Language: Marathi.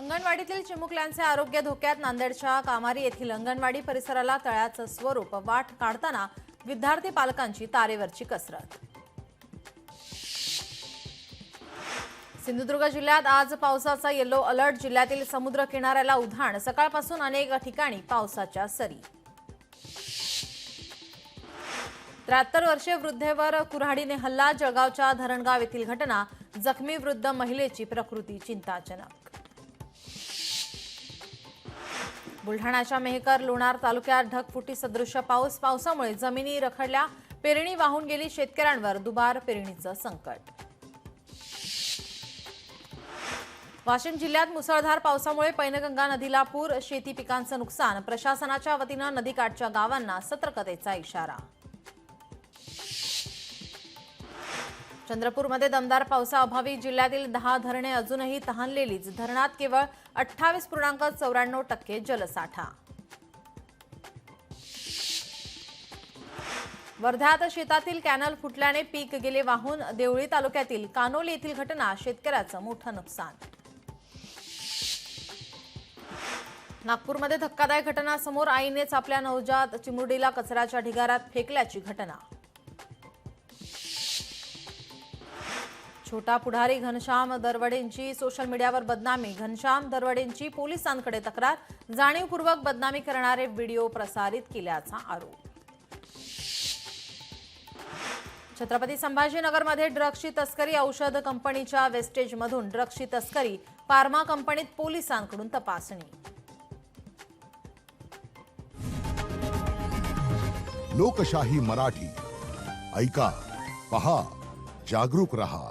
अंगणवाडीतील चिमुकल्यांचे आरोग्य धोक्यात. नांदेडच्या कामारी येथील अंगणवाडी परिसराला तळ्याचं स्वरूप. वाट काढताना विद्यार्थी पालकांची तारेवरची कसरत. सिंधुदुर्ग जिल्ह्यात आज पावसाचा येलो अलर्ट. जिल्ह्यातील समुद्र किनाऱ्याला उधाण. सकाळपासून अनेक ठिकाणी पावसाच्या सरी. 73 वर्षीय वृद्धेवर कुऱ्हाडीने हल्ला. जळगावच्या धरणगाव येथील घटना. जखमी वृद्ध महिलेची प्रकृती चिंताजनक. बुलढाण्याच्या मेहकर लोणार तालुक्यात ढगफुटी सदृश पाऊस. पावसामुळे जमिनी रखडल्या. पेरणी वाहून गेली. शेतकऱ्यांवर दुबार पेरणीचं संकट. वाशिम जिल्ह्यात मुसळधार पावसामुळे पैनगंगा नदीला पूर. शेती पिकांचं नुकसान. प्रशासनाच्या वतीनं नदीकाठच्या गावांना सतर्कतेचा इशारा. चंद्रपूरमध्ये दमदार पावसाअभावी जिल्ह्यातील 10 धरणे अजूनही तहानलेलीच. धरणात केवळ 28.94% जलसाठा. वर्ध्यात शेतातील कॅनल फुटल्याने पीक गेले वाहून. देवळी तालुक्यातील कानोली येथील घटना. शेतकऱ्याचं मोठं नुकसान. नागपूरमध्ये धक्कादायक घटना समोर. आईनेच आपल्या नवजात चिमुरडीला कचऱ्याच्या ढिगाऱ्यात फेकल्याची घटना. छोटा पुढारी घनश्याम दरवडेंची सोशल मीडियावर बदनामी. घनश्याम दरवडेंची पोलिसांकडे तक्रार. जाणीवपूर्वक बदनामी करणारे व्हिडिओ प्रसारित केल्याचा आरोप. छत्रपती संभाजीनगरमध्ये ड्रग्सची तस्करी. औषध कंपनीच्या वेस्टेजमधून ड्रग्सची तस्करी. फार्मा कंपनीत पोलिसांकडून तपासणी. लोकशाही मराठी ऐका, पहा, जागरूक रहा.